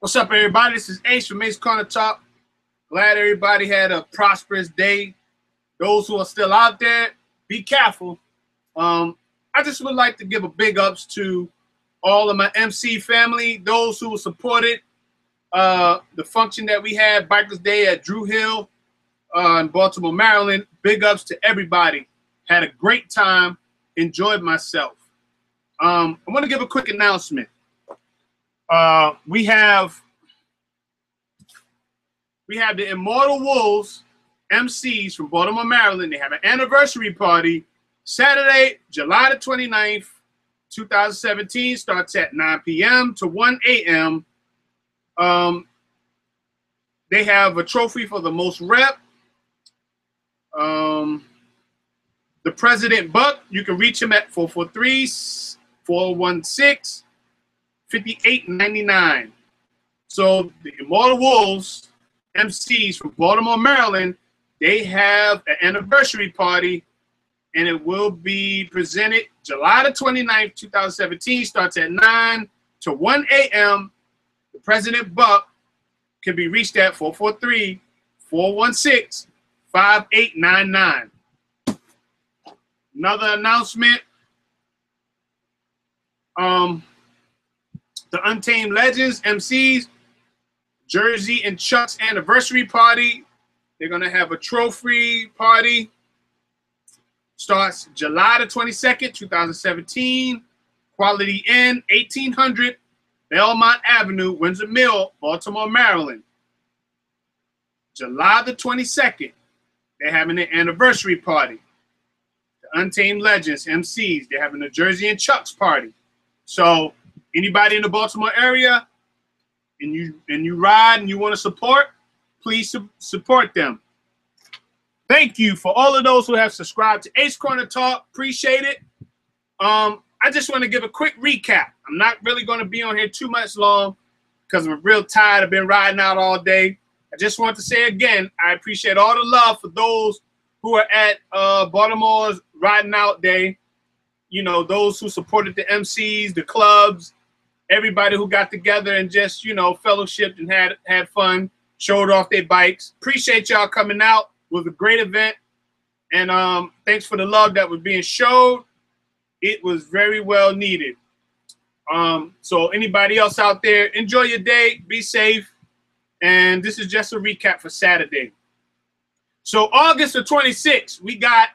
What's up, everybody? This is Ace from Ace Corner Talk. Glad everybody had a prosperous day. Those who are still out there, be careful. I just would like to give a big ups to all of my MC family, those who supported the function that we had, Bikers Day at Drew Hill in Baltimore, Maryland. Big ups to everybody. Had a great time. Enjoyed myself. I want to give a quick announcement. We have the Immortal Wolves MCs from Baltimore, Maryland. They have an anniversary party Saturday, July the 29th, 2017. Starts at 9 p.m. to 1 a.m. They have a trophy for the most rep. The President Buck, you can reach him at 443-416-5899. So the Immortal Wolves MCs from Baltimore, Maryland, they have an anniversary party, and it will be presented July the 29th, 2017. Starts at 9 to 1 a.m. The President Buck can be reached at 443-416-5899. Another announcement. The Untamed Legends MCs, Jersey and Chuck's anniversary party. They're going to have a trophy party. Starts July the 22nd, 2017. Quality Inn, 1800 Belmont Avenue, Windsor Mill, Baltimore, Maryland. July the 22nd, they're having an anniversary party. The Untamed Legends MCs, they're having a Jersey and Chuck's party. So anybody in the Baltimore area, and you ride and you want to support, please support them. Thank you for all of those who have subscribed to Ace Corner Talk. Appreciate it. I just want to give a quick recap. I'm not really going to be on here too much long because I'm real tired. I've been riding out all day. I just want to say again, I appreciate all the love for those who are at Baltimore's Riding Out Day. You know, those who supported the MCs, the clubs, everybody who got together and just, you know, fellowshipped and had fun, showed off their bikes. Appreciate y'all coming out. It was a great event. And thanks for the love that was being showed. It was very well needed. So anybody else out there, enjoy your day. Be safe. And this is just a recap for Saturday. So August the 26th, we got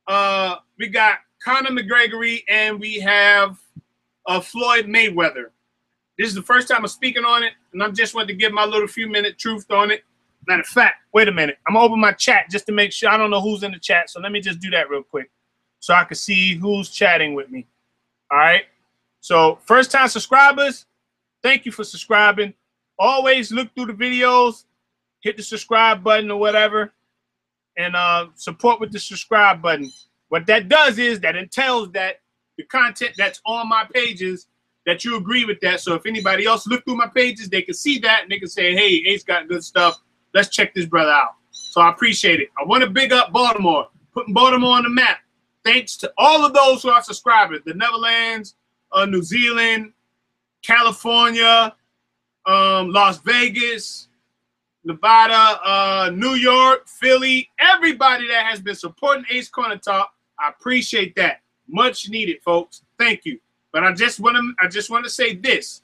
Conor McGregor and we have Floyd Mayweather. This is the first time I'm speaking on it, and I just wanted to give my little few-minute truth on it. Matter of fact, wait a minute. I'm going to open my chat just to make sure. I don't know who's in the chat, so let me just do that real quick so I can see who's chatting with me. All right? So first-time subscribers, thank you for subscribing. Always look through the videos, hit the subscribe button or whatever, and support with the subscribe button. What that does is that entails that the content that's on my pages, that you agree with that. So if anybody else look through my pages, they can see that and they can say, hey, Ace got good stuff. Let's check this brother out. So I appreciate it. I want to big up Baltimore, putting Baltimore on the map. Thanks to all of those who are subscribers, the Netherlands, New Zealand, California, Las Vegas, Nevada, New York, Philly, everybody that has been supporting Ace Corner Talk. I appreciate that. Much needed, folks. Thank you. But I just want to say this.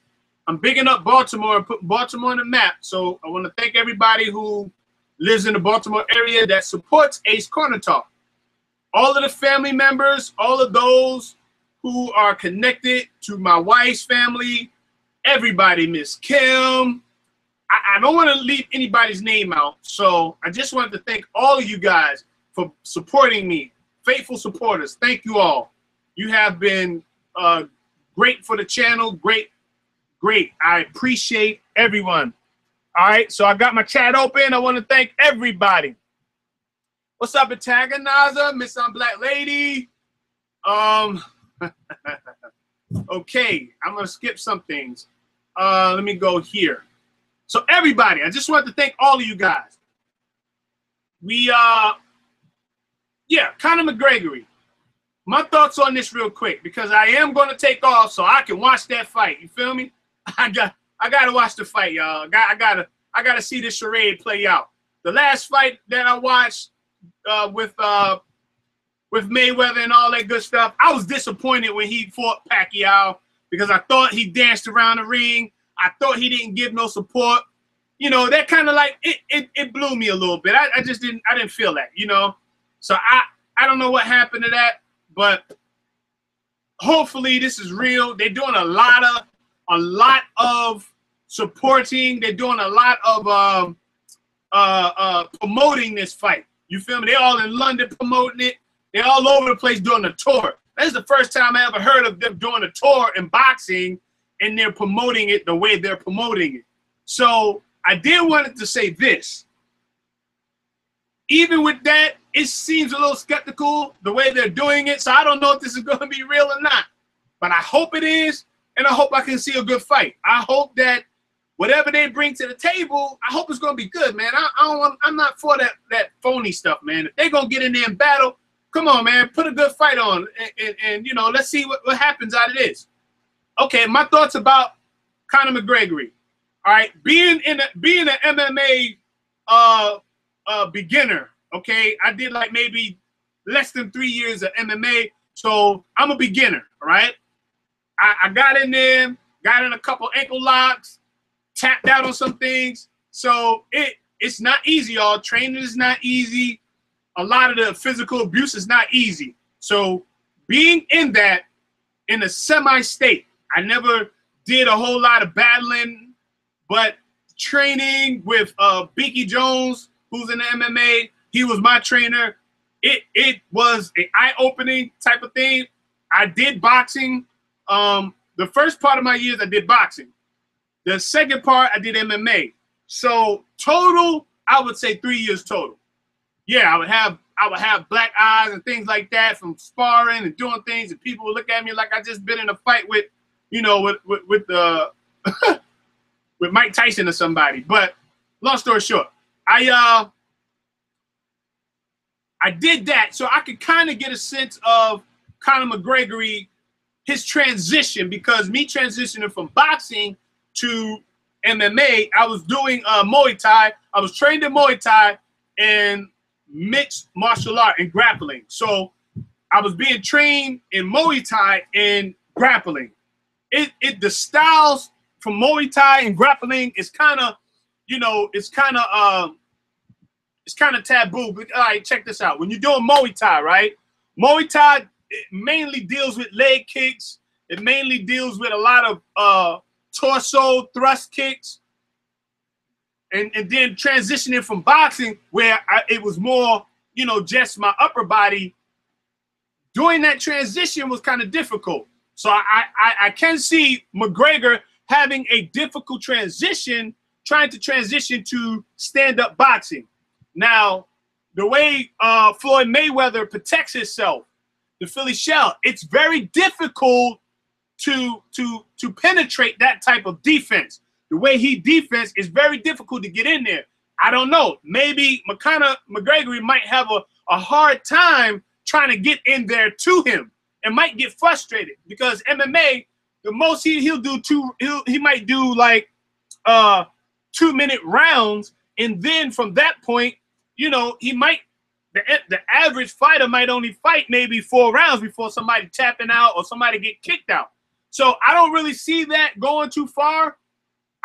I'm bigging up Baltimore and putting Baltimore on the map. So I want to thank everybody who lives in the Baltimore area that supports Ace Corner Talk. All of the family members, all of those who are connected to my wife's family, everybody, Miss Kim. I don't want to leave anybody's name out. So I just wanted to thank all of you guys for supporting me. Faithful supporters. Thank you all. You have been great for the channel. Great. I appreciate everyone. All right. So I got my chat open. I want to thank everybody. What's up, Antagonizer? Miss Black Lady. Okay. I'm going to skip some things. Let me go here. So everybody, I just want to thank all of you guys. Conor McGregor. My thoughts on this real quick, because I am going to take off so I can watch that fight. You feel me? I I gotta watch the fight, y'all. I gotta see this charade play out. The last fight that I watched with Mayweather and all that good stuff, I was disappointed when he fought Pacquiao because I thought he danced around the ring. I thought he didn't give no support. You know, that kind of like it blew me a little bit. I just didn't feel that, you know. So I don't know what happened to that, but hopefully this is real. They're doing a lot of supporting. They're doing a lot of promoting this fight. You feel me? They're all in London promoting it. They're all over the place doing a tour. That's the first time I ever heard of them doing a tour in boxing, and they're promoting it the way they're promoting it. So I did want to say this. Even with that, it seems a little skeptical the way they're doing it. So I don't know if this is going to be real or not. But I hope it is, and I hope I can see a good fight. I hope that whatever they bring to the table, I hope it's going to be good, man. I'm not for that phony stuff, man. If they're going to get in there and battle, come on, man, put a good fight on, and you know, let's see what happens out of this. Okay, my thoughts about Conor McGregor. All right, being an MMA beginner. Okay, I did like maybe less than 3 years of MMA, so I'm a beginner. All right, I got in there, got in a couple ankle locks, tapped out on some things. So it's not easy, y'all. Training is not easy. A lot of the physical abuse is not easy. So being in that, in a semi-state, I never did a whole lot of battling, but training with Beaky Jones, who's in the MMA, he was my trainer. It was an eye-opening type of thing. I did boxing. The first part of my years, I did boxing. The second part, I did MMA. So total, I would say 3 years total. Yeah, I would have black eyes and things like that from sparring and doing things, and people would look at me like I just been in a fight with, you know, with with Mike Tyson or somebody. But long story short, I did that so I could kind of get a sense of Conor McGregor, his transition, because me transitioning from boxing to MMA, I was doing Muay Thai. I was trained in Muay Thai and mixed martial art and grappling. So I was being trained in Muay Thai and grappling. The styles from Muay Thai and grappling is kind of, you know, it's kind of taboo. But, all right, check this out. When you're doing Muay Thai, right? Muay Thai, it mainly deals with leg kicks. It mainly deals with a lot of torso thrust kicks. And then transitioning from boxing, where it was more, you know, just my upper body, doing that transition was kind of difficult. So I can see McGregor having a difficult transition, trying to transition to stand-up boxing. Now, the way Floyd Mayweather protects himself, the Philly shell, it's very difficult to penetrate that type of defense. The way he defends is very difficult to get in there. I don't know. Maybe Conor McGregor might have a hard time trying to get in there to him and might get frustrated because MMA, the most he'll do he might do like 2-minute rounds, and then from that point, you know, he might the average fighter might only fight maybe 4 rounds before somebody tapping out or somebody get kicked out. So I don't really see that going too far.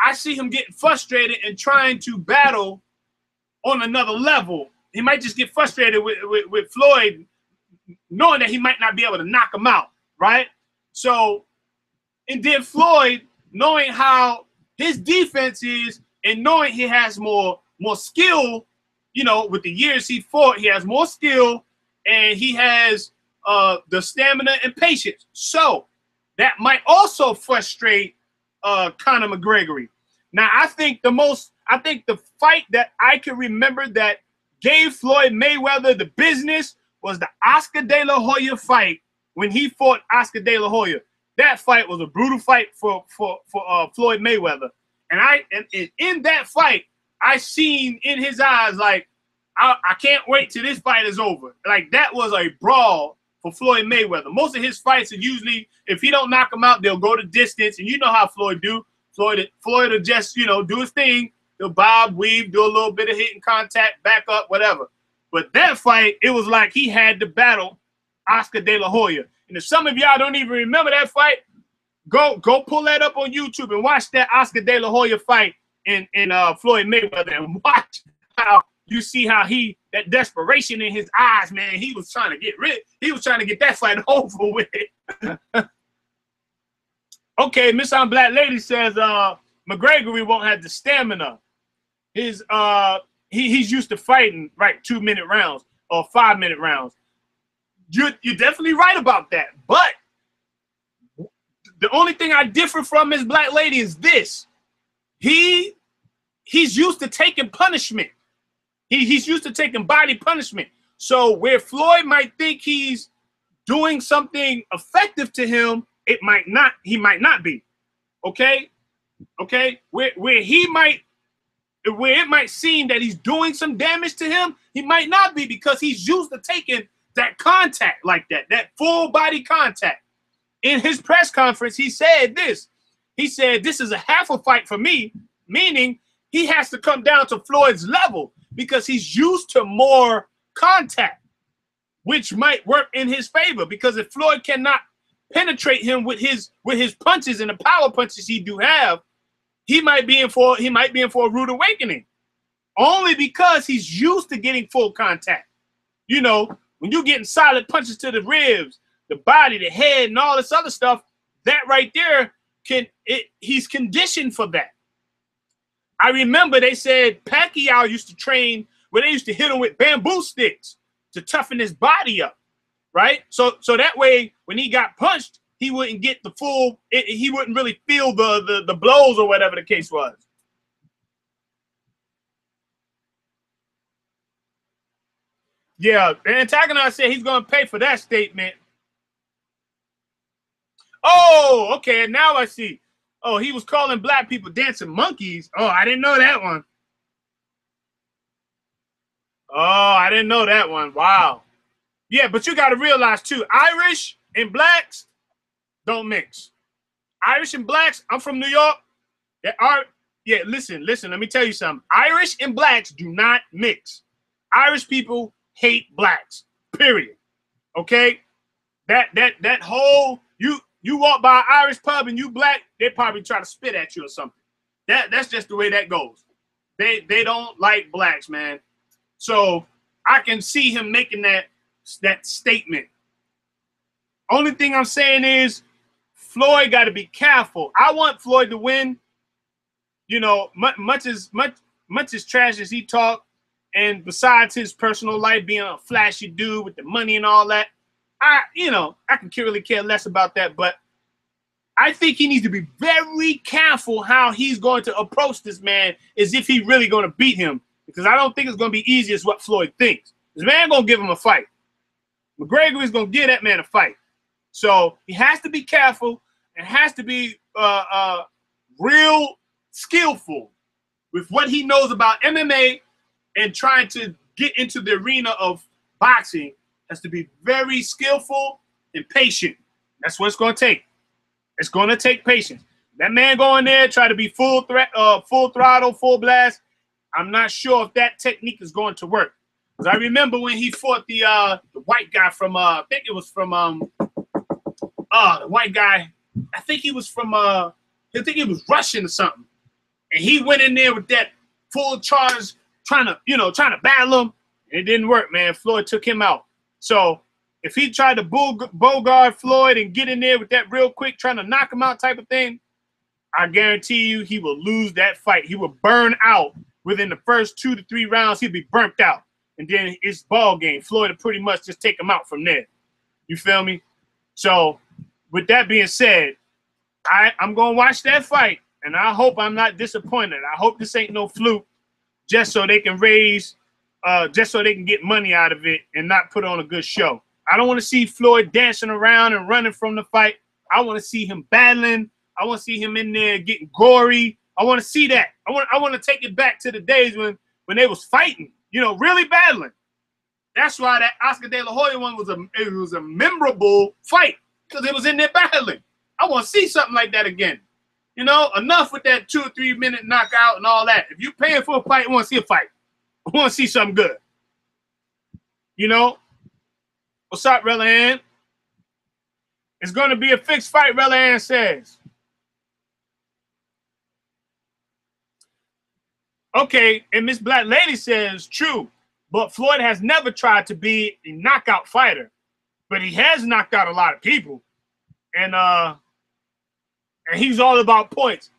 I see him getting frustrated and trying to battle on another level. He might just get frustrated with Floyd, knowing that he might not be able to knock him out, right? So, and then Floyd, knowing how his defense is and knowing he has more skill, you know, with the years he fought, he has more skill and he has the stamina and patience. So that might also frustrate Conor McGregor. Now, I think the fight that I can remember that gave Floyd Mayweather the business was the Oscar De La Hoya fight when he fought Oscar De La Hoya. That fight was a brutal fight for Floyd Mayweather. And in that fight, I seen in his eyes, like, I can't wait till this fight is over. Like, that was a brawl for Floyd Mayweather. Most of his fights are usually, if he don't knock him out, they'll go to distance. And you know how Floyd do. Floyd will just, you know, do his thing. He'll bob, weave, do a little bit of hitting contact, back up, whatever. But that fight, it was like he had to battle Oscar De La Hoya. And if some of y'all don't even remember that fight, go pull that up on YouTube and watch that Oscar De La Hoya fight in Floyd Mayweather, and watch how you see how that desperation in his eyes, man. He was trying to get rid. He was trying to get that fight over with. Okay, Miss On Black Lady says McGregor won't have the stamina. He's used to fighting, right, 2-minute rounds or 5-minute rounds. You're definitely right about that. But the only thing I differ from Miss Black Lady is this. He's used to taking punishment. He's used to taking body punishment. So where Floyd might think he's doing something effective to him, he might not be. Okay? Okay? Where it might seem that he's doing some damage to him, he might not be, because he's used to taking that contact like that full body contact. In his press conference, he said this. He said, this is a half a fight for me, meaning he has to come down to Floyd's level because he's used to more contact, which might work in his favor, because if Floyd cannot penetrate him with his punches and the power punches he do have, he might be in for a rude awakening, only because he's used to getting full contact. You know, when you're getting solid punches to the ribs, the body, the head, and all this other stuff, that right there he's conditioned for that. I remember they said Pacquiao used to train where they used to hit him with bamboo sticks to toughen his body up, right? So that way, when he got punched, he wouldn't get the full, he wouldn't really feel the blows or whatever the case was. Yeah, the antagonist said he's going to pay for that statement. Oh, okay, now I see. Oh, he was calling black people dancing monkeys. Oh, I didn't know that one. Oh, I didn't know that one. Wow. Yeah, but you got to realize, too, Irish and blacks don't mix. Irish and blacks, I'm from New York. Listen, let me tell you something. Irish and blacks do not mix. Irish people hate blacks, period. Okay? That whole, you walk by an Irish pub and you black, they probably try to spit at you or something. That's just the way that goes. They don't like blacks, man. So I can see him making that statement. Only thing I'm saying is Floyd got to be careful. I want Floyd to win. You know, much as trash as he talked, and besides his personal life being a flashy dude with the money and all that, I can really care less about that. But I think he needs to be very careful how he's going to approach this man, as if he's really going to beat him, because I don't think it's going to be easy as what Floyd thinks. This man going to give him a fight. McGregor is going to give that man a fight. So he has to be careful and has to be real skillful with what he knows about MMA and trying to get into the arena of boxing. Has to be very skillful and patient. That's what it's going to take. It's going to take patience. That man go in there, try to be full throttle, full blast. I'm not sure if that technique is going to work. Because I remember when he fought the white guy from I think it was from the white guy. I think he was from I think he was Russian or something. And he went in there with that full charge, trying to battle him. And it didn't work, man. Floyd took him out. So if he tried to bogart Floyd and get in there with that real quick, trying to knock him out type of thing, I guarantee you he will lose that fight. He will burn out within the first 2 to 3 rounds. He'll be burnt out. And then it's ball game. Floyd will pretty much just take him out from there. You feel me? So with that being said, I'm going to watch that fight. And I hope I'm not disappointed. I hope this ain't no fluke, just so they can just so they can get money out of it and not put on a good show. I don't want to see Floyd dancing around and running from the fight. I want to see him battling. I want to see him in there getting gory. I want to see that. I want to take it back to the days when they was fighting, really battling. That's why that Oscar De La Hoya one was a memorable fight, because it was in there battling. I want to see something like that again. You know, enough with that 2 or 3 minute knockout and all that. If you're paying for a fight, I want to see a fight. I want to see something good. You know? What's up, Rellan? It's going to be a fixed fight, Rellan says. Okay, and Miss Black Lady says, true, but Floyd has never tried to be a knockout fighter, but he has knocked out a lot of people. And he's all about points.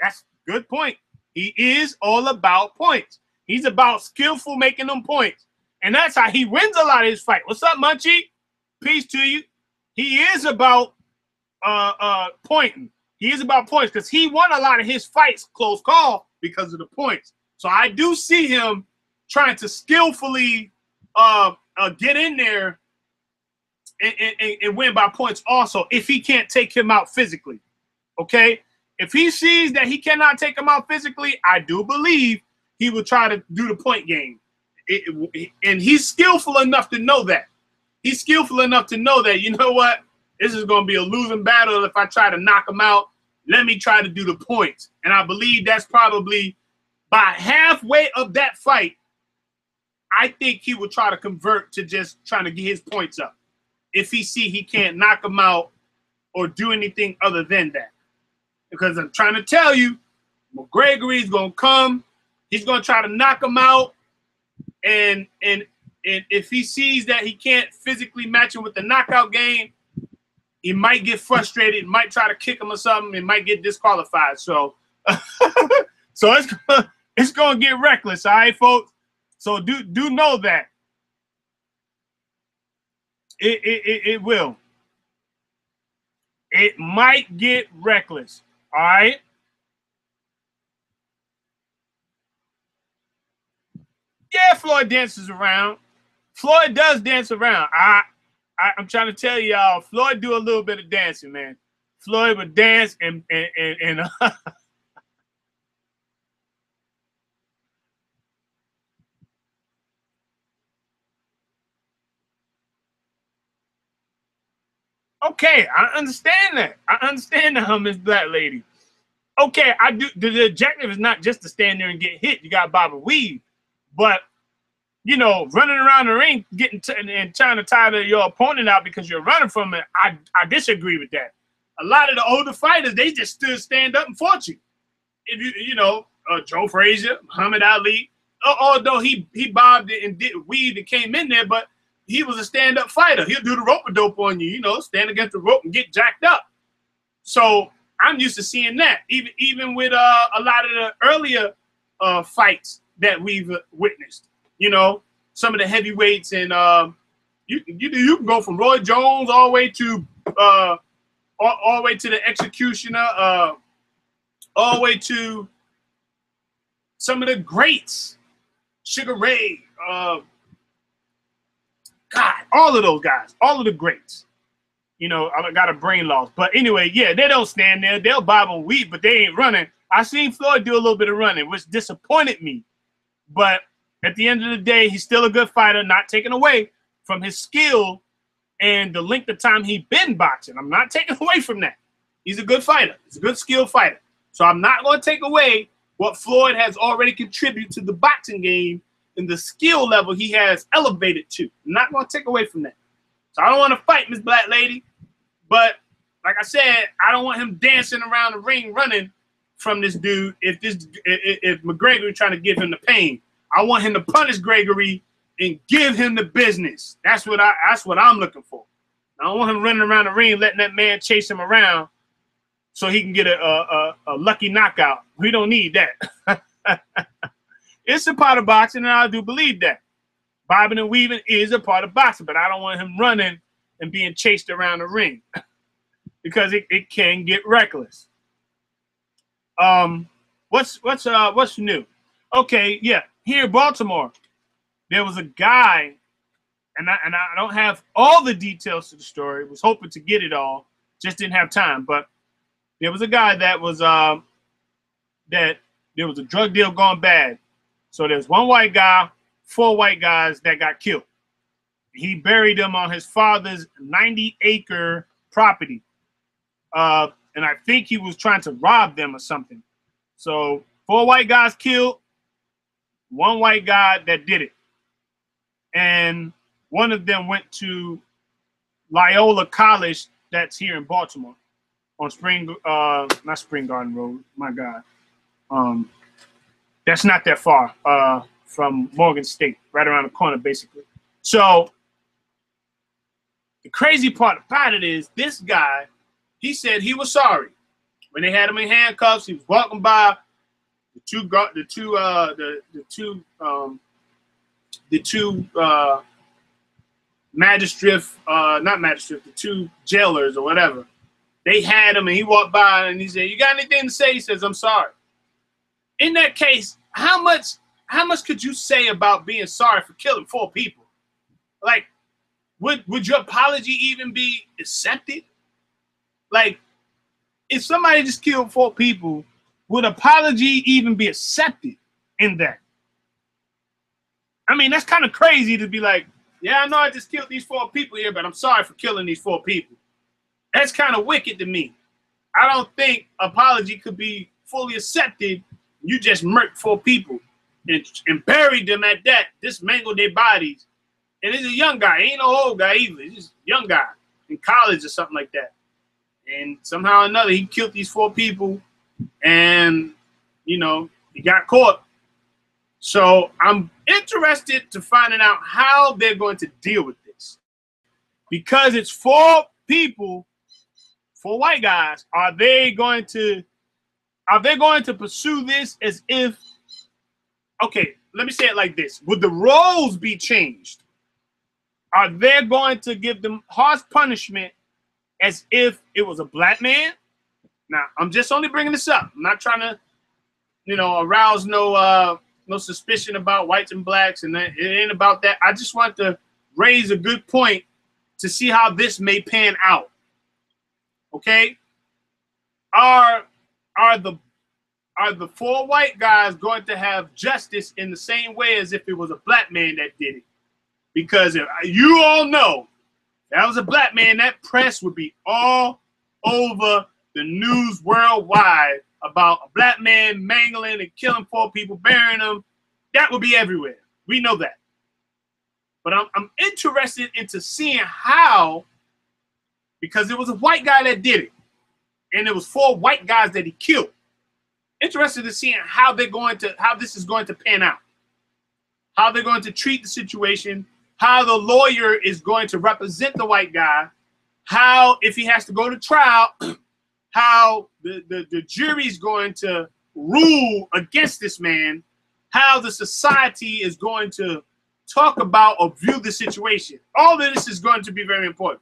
That's a good point. He is all about points. He's about skillful making them points. And that's how he wins a lot of his fight. What's up, Munchie? Peace to you. He is about pointing. He is about points because he won a lot of his fights close call because of the points. So I do see him trying to skillfully get in there and win by points also if he can't take him out physically. Okay? If he sees that he cannot take him out physically, I do believe he will try to do the point game. And he's skillful enough to know that. He's skillful enough to know that, you know what? This is going to be a losing battle if I try to knock him out. Let me try to do the points. And I believe that's probably by halfway of that fight, I think he will try to convert to just trying to get his points up. If he see he can't knock him out or do anything other than that. Because I'm trying to tell you, McGregor is going to come. He's going to try to knock him out. And if he sees that he can't physically match him with the knockout game, he might get frustrated, might try to kick him or something, and might get disqualified. So, so it's going to get reckless, all right, folks? So do know that. It will. It might get reckless, all right? Yeah, Floyd dances around. Floyd does dance around. I'm trying to tell y'all, Floyd do a little bit of dancing, man. Floyd would dance and okay, I understand that. I understand that, Miss Black Lady. Okay, I do. The objective is not just to stand there and get hit. You got bob and weave, but you know, running around the ring, and trying to tire your opponent out because you're running from it. I disagree with that. A lot of the older fighters, they just stood stand up and fought you. If you know, Joe Frazier, Muhammad Ali, although he bobbed and did weaved and came in there, but he was a stand-up fighter. He'll do the rope-a-dope on you, you know, stand against the rope and get jacked up. So I'm used to seeing that, even with a lot of the earlier fights that we've witnessed. You know, some of the heavyweights, and you can go from Roy Jones all the way to the Executioner, all the way to some of the greats, Sugar Ray, God, all of those guys, all of the greats. You know, I got a brain loss. But anyway, yeah, they don't stand there. They'll bob and weave, but they ain't running. I seen Floyd do a little bit of running, which disappointed me. But at the end of the day, he's still a good fighter, not taken away from his skill and the length of time he's been boxing. I'm not taking away from that. He's a good fighter. He's a good skilled fighter. So I'm not going to take away what Floyd has already contributed to the boxing game and the skill level he has elevated to. I'm not going to take away from that. So I don't want to fight Miss Black Lady. But like I said, I don't want him dancing around the ring running from this dude if McGregor is trying to give him the pain. I want him to punish Gregory and give him the business. That's what I'm looking for. I don't want him running around the ring letting that man chase him around so he can get a lucky knockout. We don't need that. It's a part of boxing, and I do believe that. Bobbing and weaving is a part of boxing, but I don't want him running and being chased around the ring because it can get reckless. What's new? Okay, yeah. Here in Baltimore, there was a guy, and I don't have all the details to the story. Was hoping to get it all, just didn't have time. But there was a guy that was that there was a drug deal gone bad. So there's one white guy, 4 white guys that got killed. He buried them on his father's 90-acre property. and I think he was trying to rob them or something. So 4 white guys killed, 1 white guy that did it. And one of them went to Loyola College that's here in Baltimore on not Spring Garden Road, my God. That's not that far from Morgan State, right around the corner, basically. So the crazy part about it is this guy, he said he was sorry. When they had him in handcuffs, he was walking by the two the two jailers or whatever. They had him and he walked by and he said, "You got anything to say?" He says, "I'm sorry." In that case, how much could you say about being sorry for killing 4 people? Like, would your apology even be accepted? Like, if somebody just killed 4 people, would apology even be accepted in that? I mean, that's kind of crazy to be like, yeah, I know I just killed these 4 people here, but I'm sorry for killing these 4 people. That's kind of wicked to me. I don't think apology could be fully accepted. You just murked 4 people and buried them at that, dismangled their bodies. And he's a young guy. He ain't no old guy either. He's just a young guy in college or something like that. And somehow or another, he killed these 4 people and, you know, he got caught. So I'm interested to finding out how they're going to deal with this. Because it's 4 people, 4 white guys, are they going to pursue this as if, okay, let me say it like this. Would the roles be changed? Are they going to give them harsh punishment as if it was a black man? Now, I'm just only bringing this up. I'm not trying to, you know, arouse no suspicion about whites and blacks, and it ain't about that. I just want to raise a good point to see how this may pan out. Okay? Are the 4 white guys going to have justice in the same way as if it was a black man that did it? Because if you all know that was a black man, that press would be all over the news worldwide about a black man mangling and killing 4 people, burying them. That would be everywhere. We know that. But I'm interested into seeing how, because it was a white guy that did it, and it was 4 white guys that he killed. Interested in seeing how this is going to pan out, how they're going to treat the situation, how the lawyer is going to represent the white guy, how, if he has to go to trial, how the jury is going to rule against this man, how the society is going to talk about or view the situation. All of this is going to be very important.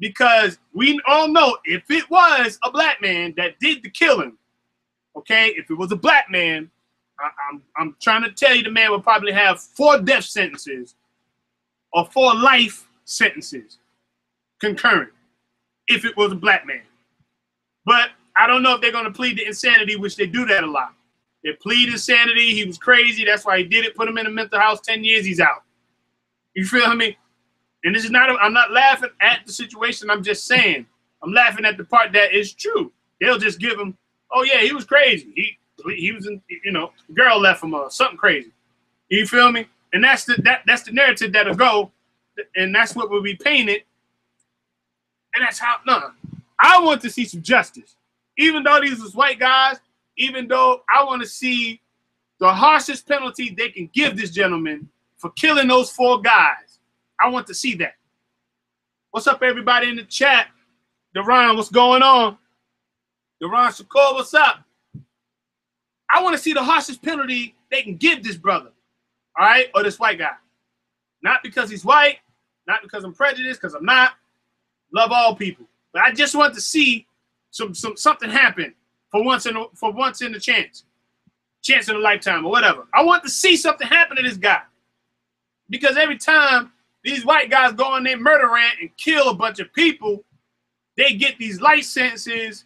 Because we all know if it was a black man that did the killing, okay, if it was a black man, I'm trying to tell you the man would probably have 4 death sentences or 4 life sentences concurrent if it was a black man. But I don't know if they're going to plead the insanity, which they do that a lot. They plead insanity. He was crazy. That's why he did it. Put him in a mental house. 10 years, he's out. You feel me? And this is not, I'm not laughing at the situation. I'm just saying, I'm laughing at the part that is true. They'll just give him, oh yeah, he was crazy. He was in, you know, girl left him or something crazy. You feel me? And that's the narrative that'll go, and that's what will be painted. And that's how, no, I want to see some justice. Even though these was white guys, even though I want to see the harshest penalty they can give this gentleman for killing those 4 guys. I want to see that. What's up, everybody in the chat? Deron, what's going on? Deron Shakur, what's up? I want to see the harshest penalty they can give this brother, all right, or this white guy. Not because he's white, not because I'm prejudiced, because I'm not. Love all people, but I just want to see something happen for once in the chance in a lifetime or whatever. I want to see something happen to this guy, because every time these white guys go on their murder rant and kill a bunch of people, they get these life sentences.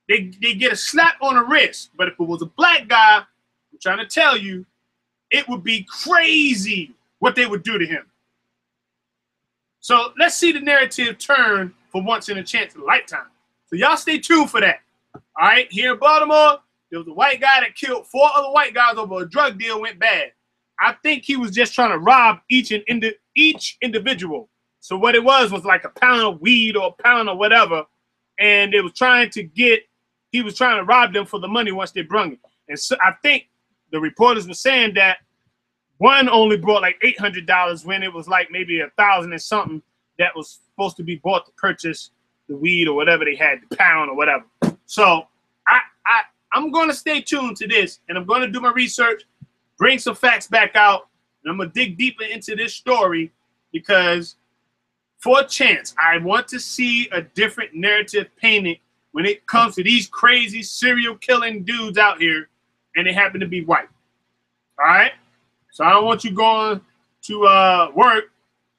They get a slap on the wrist. But if it was a black guy, I'm trying to tell you, it would be crazy what they would do to him. So let's see the narrative turn for once in a chance in a lifetime. So y'all stay tuned for that. All right, here in Baltimore, there was a white guy that killed 4 other white guys over a drug deal went bad. I think he was just trying to rob each individual. So what it was like a pound of weed or a pound of whatever, and he was trying to rob them for the money once they brung it. And so I think the reporters were saying that one only brought like $800 when it was like maybe $1,000 and something that was supposed to be bought to purchase the weed or whatever they had, the pound or whatever. So I'm going to stay tuned to this, and I'm going to do my research, bring some facts back out, and I'm going to dig deeper into this story because for a chance, I want to see a different narrative painted when it comes to these crazy serial killing dudes out here, and they happen to be white. All right? So I don't want you going to work,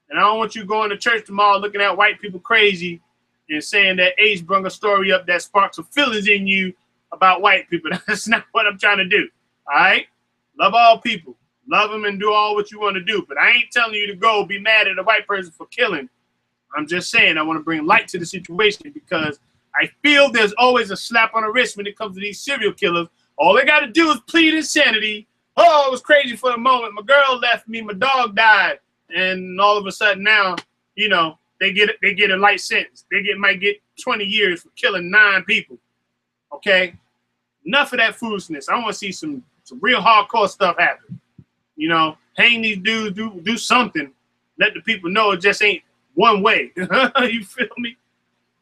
and I don't want you going to church tomorrow looking at white people crazy and saying that Ace brought a story up that sparks some feelings in you about white people. That's not what I'm trying to do. All right? Love all people. Love them and do all what you want to do. But I ain't telling you to go be mad at a white person for killing. I'm just saying I want to bring light to the situation because I feel there's always a slap on the wrist when it comes to these serial killers. All they got to do is plead insanity. Oh, it was crazy for a moment. My girl left me. My dog died. And all of a sudden now, you know, they get a light sentence. Might get 20 years for killing 9 people. Okay? Enough of that foolishness. I want to see some real hardcore stuff happen. You know, hang these dudes, do something. Let the people know it just ain't one way. You feel me?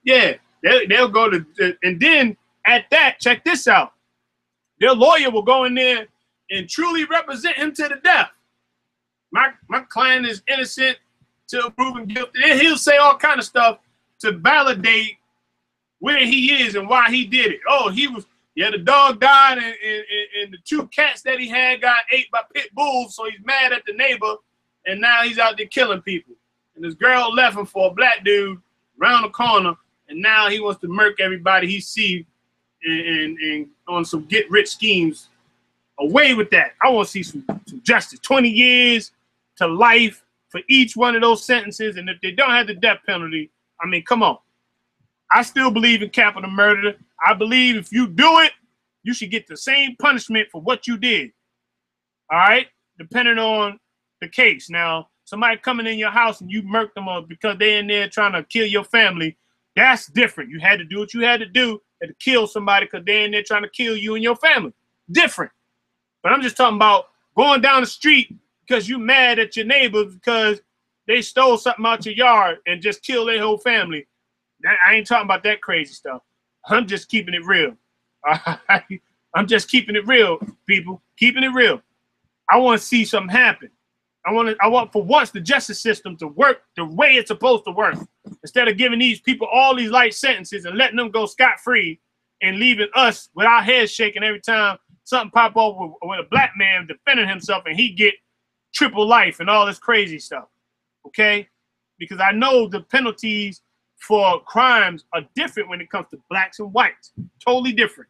Yeah. They'll go to, and then at that, check this out. Their lawyer will go in there and truly represent him to the death. My client is innocent till proven guilty. And he'll say all kind of stuff to validate where he is and why he did it. Oh, the dog died and the 2 cats that he had got ate by pit bulls, so he's mad at the neighbor, and now he's out there killing people. And this girl left him for a black dude around the corner, and now he wants to murk everybody he sees and on some get-rich schemes. Away with that. I want to see some justice. 20 years to life for each one of those sentences, and if they don't have the death penalty, I mean, come on. I still believe in capital murder. I believe if you do it, you should get the same punishment for what you did. All right? Depending on the case. Now, somebody coming in your house and you murked them up because they're in there trying to kill your family, that's different. You had to do what you had to do and to kill somebody because they're in there trying to kill you and your family. Different. But I'm just talking about going down the street because you mad at your neighbors because they stole something out your yard and just killed their whole family. I ain't talking about that crazy stuff. I'm just keeping it real. I'm just keeping it real, people. Keeping it real. I want to see something happen. I want for once the justice system to work the way it's supposed to work. Instead of giving these people all these light sentences and letting them go scot-free and leaving us with our heads shaking every time something pop up with a black man defending himself and he get triple life and all this crazy stuff. Okay? Because I know the penalties for crimes are different when it comes to blacks and whites. Totally different.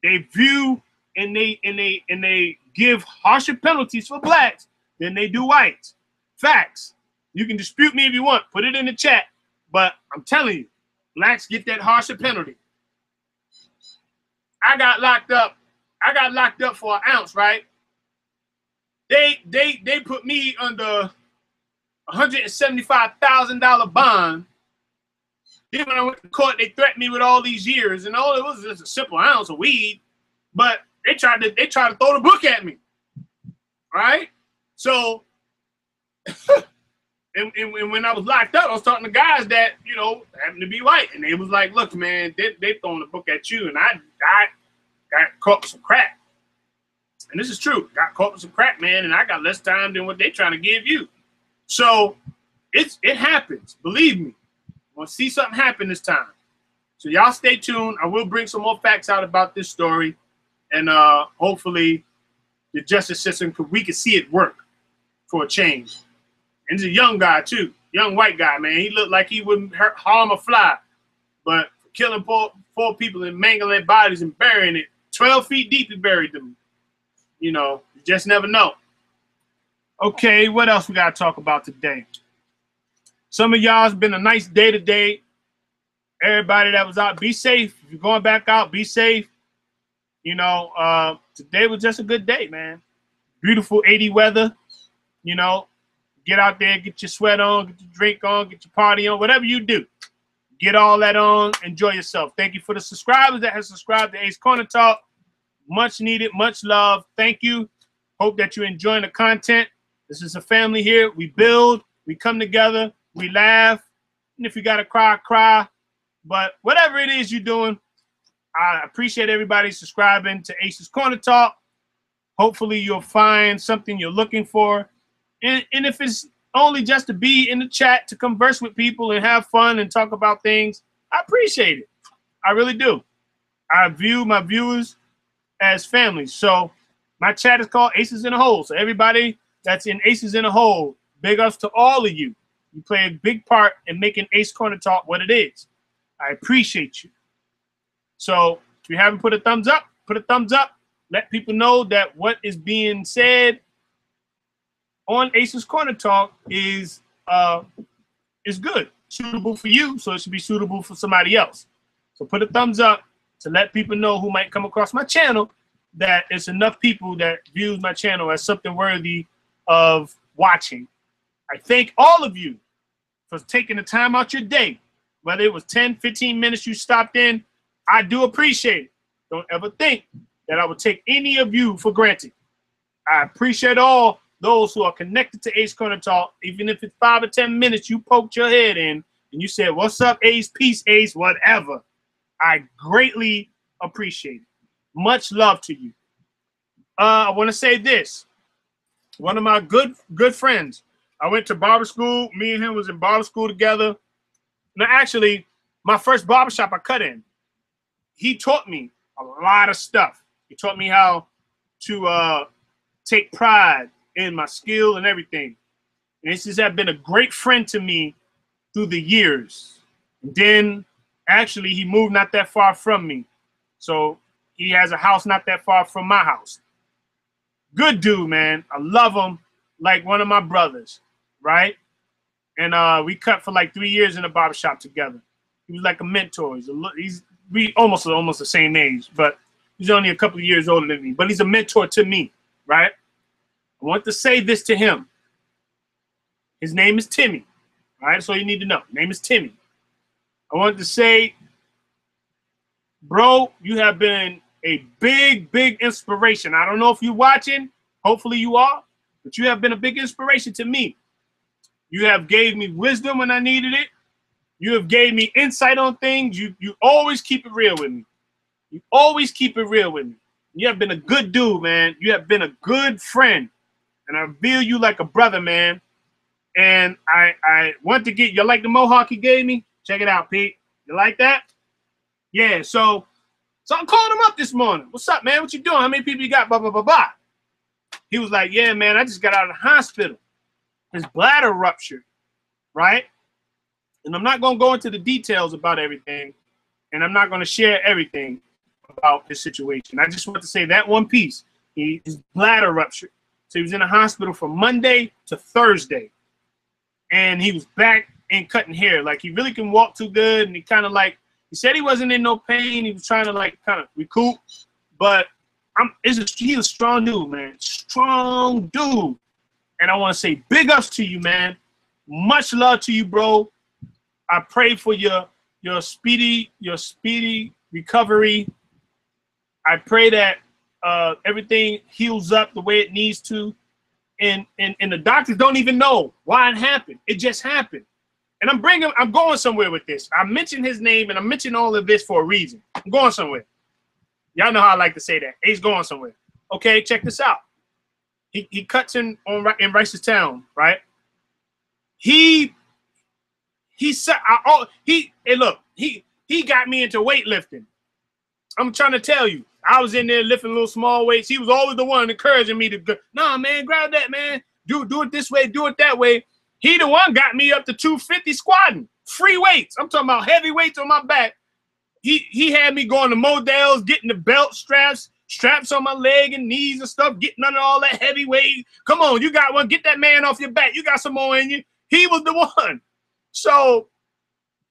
They view and they give harsher penalties for blacks than they do whites. Facts. You can dispute me if you want. Put it in the chat. But I'm telling you, blacks get that harsher penalty. I got locked up for an ounce, right? They put me under $175,000 bond. Then when I went to court, they threatened me with all these years, and all it was just a simple ounce of weed. But they tried to throw the book at me, right? So, and when I was locked up, I was talking to guys that happened to be white, and they was like, "Look, man, they throwing the book at you," and I got caught with some crack, and this is true. Got caught with some crack, man, and I got less time than what they trying to give you. So it happens, believe me. I want to see something happen this time. So y'all stay tuned. I will bring some more facts out about this story. And hopefully the justice system, we can see it work for a change. And he's a young guy, too. Young white guy, man. He looked like he wouldn't harm a fly. But killing four people and mangling their bodies and burying it, 12 feet deep he buried them. You just never know. Okay, what else we got to talk about today? Some of y'all, it's been a nice day today. everybody that was out, be safe. If you're going back out, be safe. You know, today was just a good day, man. Beautiful 80 weather. You know, get out there, get your sweat on, get your drink on, get your party on, whatever you do. Get all that on. Enjoy yourself. Thank you for the subscribers that have subscribed to Ace Corner Talk. Much needed, much love. Thank you. Hope that you're enjoying the content. This is a family here. We build, we come together, we laugh. And if you got to cry, cry. But whatever it is you're doing, I appreciate everybody subscribing to Ace's Corner Talk. Hopefully you'll find something you're looking for. And if it's only just to be in the chat, to converse with people and have fun and talk about things, I appreciate it. I really do. I view my viewers as family. So my chat is called Aces in a Hole. So everybody that's in Aces in a Hole, big ups to all of you. You play a big part in making Ace Corner Talk what it is. I appreciate you. So if you haven't put a thumbs up, put a thumbs up. Let people know that what is being said on Ace's Corner Talk is good, suitable for you, so it should be suitable for somebody else. So put a thumbs up to let people know who might come across my channel that it's enough people that views my channel as something worthy of watching. I thank all of you for taking the time out your day, whether it was 10, 15 minutes you stopped in. I do appreciate it. Don't ever think that I would take any of you for granted. I appreciate all those who are connected to Ace Corner Talk, even if it's 5 or 10 minutes you poked your head in and you said, "What's up, Ace? Peace, Ace," whatever. I greatly appreciate it. Much love to you. I want to say this. One of my good friends, I went to barber school. Me and him was in barber school together. Now, actually, my first barbershop I cut in, he taught me a lot of stuff. He taught me how to take pride in my skill and everything. And this has been a great friend to me through the years. And then, actually, he moved not that far from me. So he has a house not that far from my house. Good dude, man. I love him like one of my brothers, right? And we cut for like 3 years in the barbershop together. He was like a mentor. We almost the same age, but he's only a couple of years older than me. But he's a mentor to me, right? I want to say this to him. His name is Timmy. All right, that's all you need to know. His name is Timmy. I want to say, bro, you have been a big, big inspiration. I don't know if you're watching. Hopefully you are. But you have been a big inspiration to me. You have gave me wisdom when I needed it. You have gave me insight on things. You always keep it real with me. You always keep it real with me. You have been a good dude, man. You have been a good friend. And I feel you like a brother, man. And I want to get, you like the mohawk he gave me? Check it out, Pete. You like that? Yeah, so I called him up this morning. "What's up, man? What you doing? How many people you got? Blah, blah, blah, blah." He was like, "Yeah, man, I just got out of the hospital. His bladder ruptured," right? And I'm not going to go into the details about everything. And I'm not going to share everything about his situation. I just want to say that one piece. His bladder ruptured. So he was in the hospital from Monday to Thursday. And he was back and cutting hair. Like, he really can walk too good. And he kind of like, he said he wasn't in no pain. He was trying to like kind of recoup. But he's a strong dude, man. Strong dude. And I want to say big ups to you, man. Much love to you, bro. I pray for your speedy recovery. I pray that everything heals up the way it needs to. And the doctors don't even know why it happened. It just happened. And I'm going somewhere with this. I mentioned his name and I mentioned all of this for a reason. I'm going somewhere. Y'all know how I like to say that. He's going somewhere. Okay, check this out. He cuts in Ricestown, right? He got me into weightlifting. I'm trying to tell you. I was in there lifting little small weights. He was always the one encouraging me to go, "Nah, man, grab that, man. Do it this way, do it that way." He the one got me up to 250 squatting. Free weights. I'm talking about heavy weights on my back. He had me going to Modell's, getting the belt straps on my leg and knees and stuff, getting under all that heavy weight. Come on, you got one. Get that man off your back. You got some more in you. He was the one. So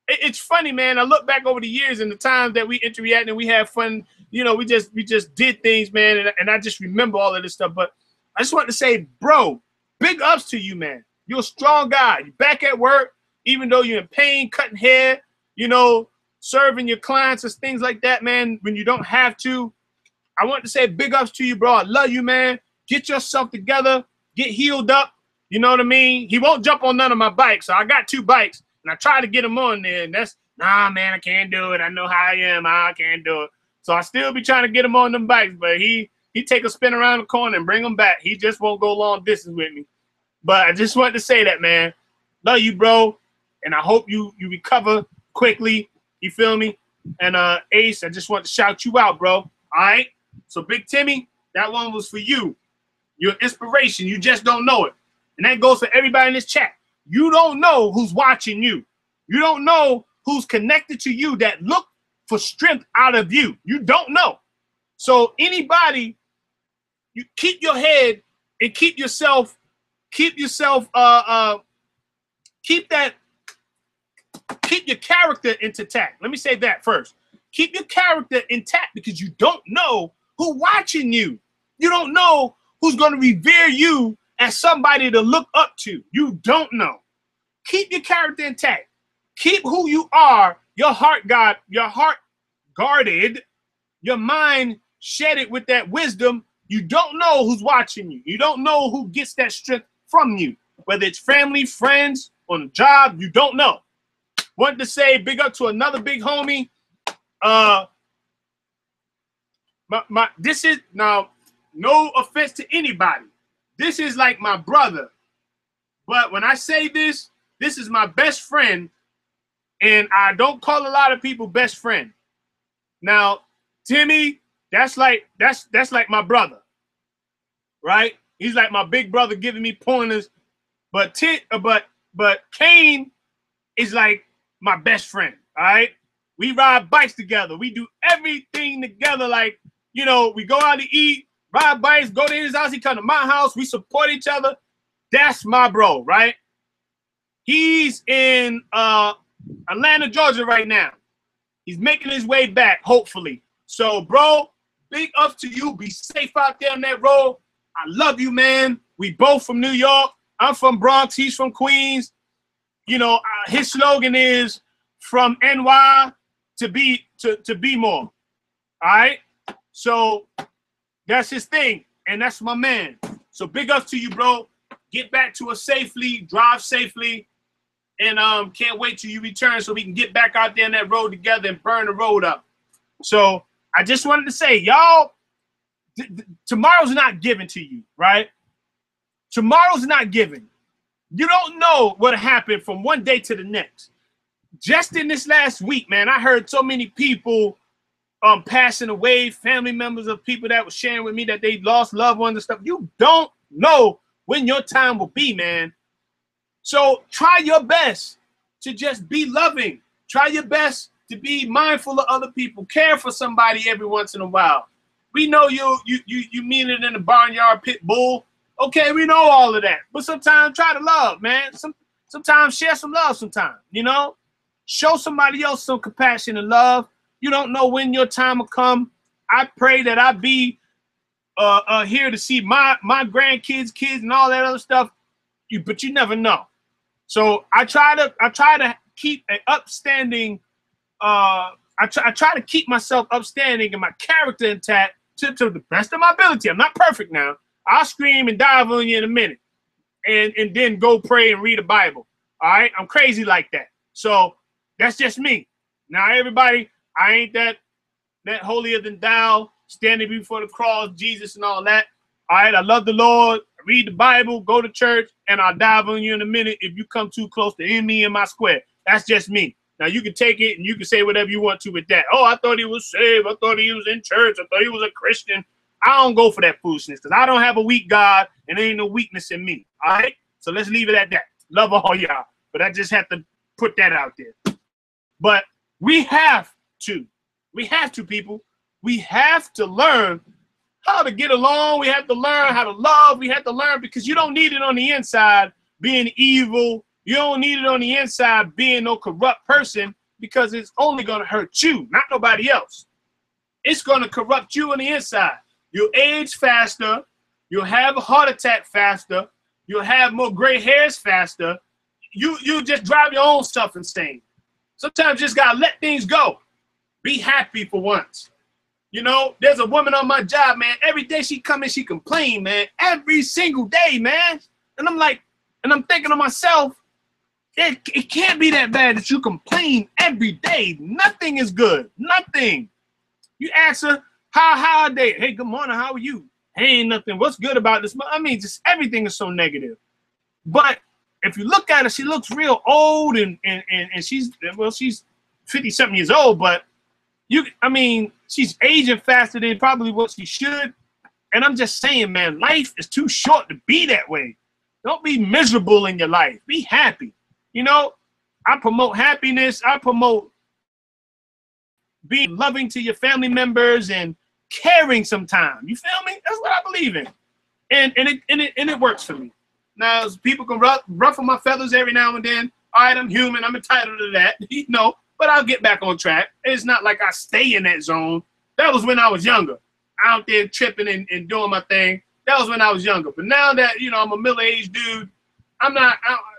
it's funny, man. I look back over the years and the times that we interact and we have fun. You know, we just did things, man, and I just remember all of this stuff. But I just want to say, bro, big ups to you, man. You're a strong guy. You're back at work, even though you're in pain, cutting hair, you know, serving your clients and things like that, man, when you don't have to. I want to say big ups to you, bro. I love you, man. Get yourself together. Get healed up. You know what I mean? He won't jump on none of my bikes. So I got 2 bikes, and I try to get him on there, and that's, nah, man, I can't do it. I know how I am. I can't do it. So I still be trying to get him on them bikes, but he take a spin around the corner and bring him back. He just won't go long distance with me. But I just wanted to say that, man. Love you, bro. And I hope you recover quickly. You feel me? And Ace, I just want to shout you out, bro. All right? So Big Timmy, that one was for you. Your inspiration. You just don't know it. And that goes for everybody in this chat. You don't know who's watching you. You don't know who's connected to you that look for strength out of you. You don't know. So anybody, you keep your head and keep your character intact. Let me say that first. Keep your character intact because you don't know who's watching you. You don't know who's going to revere you as somebody to look up to. You don't know. Keep your character intact. Keep who you are, your heart guarded, your mind shedded with that wisdom. You don't know who's watching you. You don't know who gets that strength from you, whether it's family, friends, on the job. You don't know. Want to say big up to another big homie. This is, now, no offense to anybody. This is like my brother. But when I say this, this is my best friend. And I don't call a lot of people best friend. Now, Timmy, that's like my brother, right? He's like my big brother giving me pointers. But Kane is like my best friend, all right? We ride bikes together. We do everything together. Like, you know, we go out to eat, ride bikes, go to his house. He come to my house. We support each other. That's my bro, right? He's in Atlanta, Georgia right now. He's making his way back, hopefully. So, bro, big ups to you. Be safe out there on that road. I love you, man. We both from New York. I'm from Bronx. He's from Queens. You know, his slogan is from NY to be more. All right? So that's his thing, and that's my man. So big ups to you, bro. Get back to us safely, drive safely, and can't wait till you return so we can get back out there on that road together and burn the road up. So I just wanted to say, y'all, tomorrow's not given to you, right? Tomorrow's not given. You don't know what happened from one day to the next. Just in this last week, man, I heard so many people passing away, family members of people that were sharing with me that they lost loved ones and stuff. You don't know when your time will be, man. So try your best to just be loving. Try your best to be mindful of other people. Care for somebody every once in a while. We know you mean it in the barnyard pit bull. Okay, we know all of that. But sometimes try to love, man. Sometimes share some love sometimes, you know? Show somebody else some compassion and love. You don't know when your time will come. I pray that I be here to see my grandkids, kids, and all that other stuff. But you never know. So I try to keep an upstanding. I try to keep myself upstanding and my character intact to the best of my ability. I'm not perfect now. I'll scream and dive on you in a minute, and then go pray and read the Bible. All right, I'm crazy like that. So that's just me. Now everybody, I ain't that holier than thou, standing before the cross, Jesus and all that. All right, I love the Lord, read the Bible, go to church, and I'll dive on you in a minute if you come too close to me in my square. That's just me. Now you can take it and you can say whatever you want to with that. Oh, I thought he was saved. I thought he was in church. I thought he was a Christian. I don't go for that foolishness because I don't have a weak God and there ain't no weakness in me. All right, so let's leave it at that. Love all y'all, but I just have to put that out there. But we have to, people. We have to learn how to get along. We have to learn how to love. We have to learn because you don't need it on the inside being evil You don't need it on the inside being no corrupt person, because it's only going to hurt you, not nobody else. It's going to corrupt you on the inside. You'll age faster. You'll have a heart attack faster. You'll have more gray hairs faster. You just drive your own self insane. Sometimes you just got to let things go. Be happy for once. You know, there's a woman on my job, man. Every day she come in, she complain, man. Every single day, man. And I'm like, and I'm thinking to myself, it can't be that bad that you complain every day. Nothing is good. Nothing. You ask her, how are they? Hey, good morning. How are you? Hey, ain't nothing. What's good about this? I mean, just everything is so negative. But if you look at her, she looks real old, and she's 50-something years old, but I mean, she's aging faster than probably what she should. And I'm just saying, man, life is too short to be that way. Don't be miserable in your life. Be happy. You know, I promote happiness. I promote being loving to your family members and caring sometimes. You feel me? That's what I believe in. And it works for me. Now, people can ruffle my feathers every now and then. All right, I'm human. I'm entitled to that. You know, but I'll get back on track. It's not like I stay in that zone. That was when I was younger. Out there tripping and doing my thing. That was when I was younger. But now that, you know, I'm a middle-aged dude,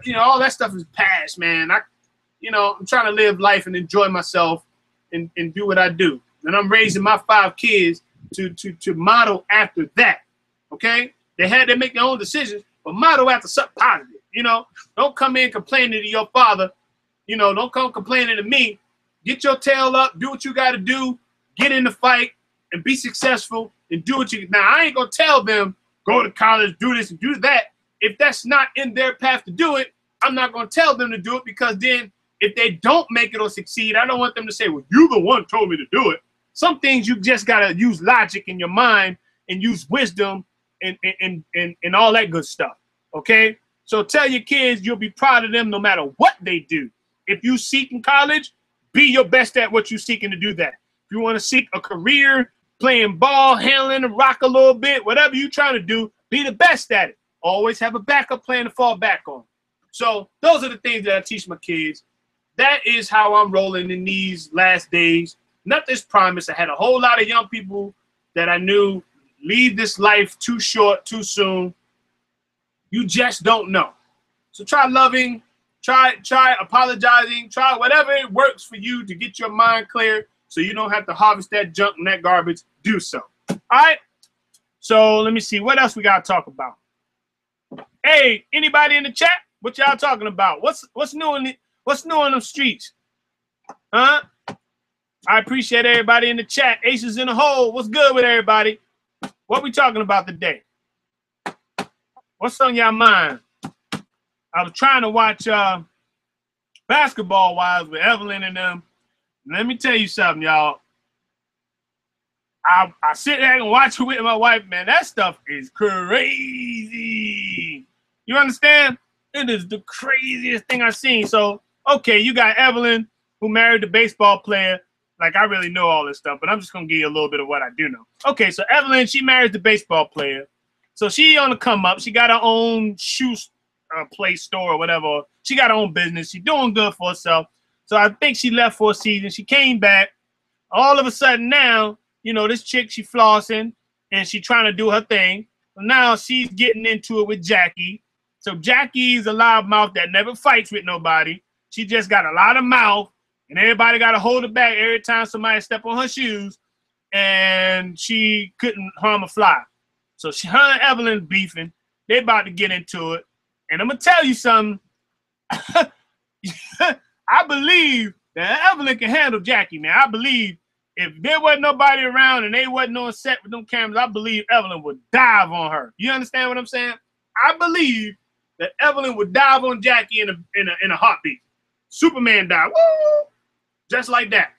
you know, all that stuff is past, man. I'm trying to live life and enjoy myself and do what I do. And I'm raising my 5 kids to model after that, okay? They had to make their own decisions, but model after something positive, you know? Don't come in complaining to your father. You know, don't come complaining to me. Get your tail up, do what you got to do, get in the fight, and be successful, and do what you... Now, I ain't going to tell them, go to college, do this and do that. If that's not in their path to do it, I'm not going to tell them to do it, because then if they don't make it or succeed, I don't want them to say, well, you the one told me to do it. Some things you just got to use logic in your mind and use wisdom and all that good stuff, okay? So tell your kids you'll be proud of them no matter what they do. If you seek in college, be your best at what you're seeking to do that. If you want to seek a career, playing ball, handling the rock a little bit, whatever you're trying to do, be the best at it. Always have a backup plan to fall back on. So those are the things that I teach my kids. That is how I'm rolling in these last days. Nothing's promised. I had a whole lot of young people that I knew leave this life too short, too soon. You just don't know. So try loving, try apologizing, try whatever it works for you to get your mind clear so you don't have to harvest that junk and that garbage. Do so. All right? So let me see. What else we got to talk about? Hey, anybody in the chat? What y'all talking about? What's new in the streets? Huh? I appreciate everybody in the chat. Aces in the hole. What's good with everybody? What we talking about today? What's on your mind? I was trying to watch Basketball Wives with Evelyn and them. Let me tell you something, y'all. I sit there and watch it with my wife, man. That stuff is crazy. You understand? It is the craziest thing I've seen. So, okay, you got Evelyn, who married the baseball player. Like, I really know all this stuff, but I'm just going to give you a little bit of what I do know. Okay, so Evelyn, she marries the baseball player. So she on the come up. She got her own shoe play store or whatever. She got her own business. She's doing good for herself. So I think she left for a season. She came back. All of a sudden now, you know, this chick, she flossing, and she trying to do her thing. So now she's getting into it with Jackie. So Jackie's a loudmouth that never fights with nobody. She just got a lot of mouth, and everybody got to hold it back every time somebody step on her shoes, and she couldn't harm a fly. So her and Evelyn beefing. They about to get into it. And I'm going to tell you something. I believe that Evelyn can handle Jackie, man. I believe if there wasn't nobody around and they wasn't on set with them cameras, I believe Evelyn would dive on her. You understand what I'm saying? I believe that Evelyn would dive on Jackie in a heartbeat. Superman dive. Woo! Just like that.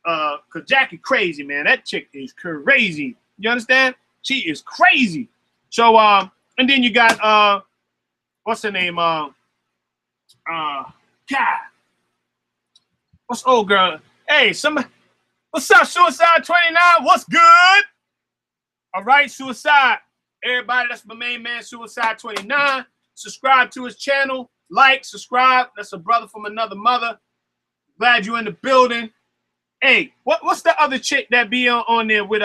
Cause Jackie crazy, man. That chick is crazy. You understand? She is crazy. So and then you got what's her name? God. What's old girl? Hey, somebody. What's up, Suicide 29? What's good? All right, Suicide. Everybody, that's my main man, Suicide 29. Subscribe to his channel. like, subscribe. That's a brother from another mother. Glad you in the building. Hey, what's the other chick that be on there with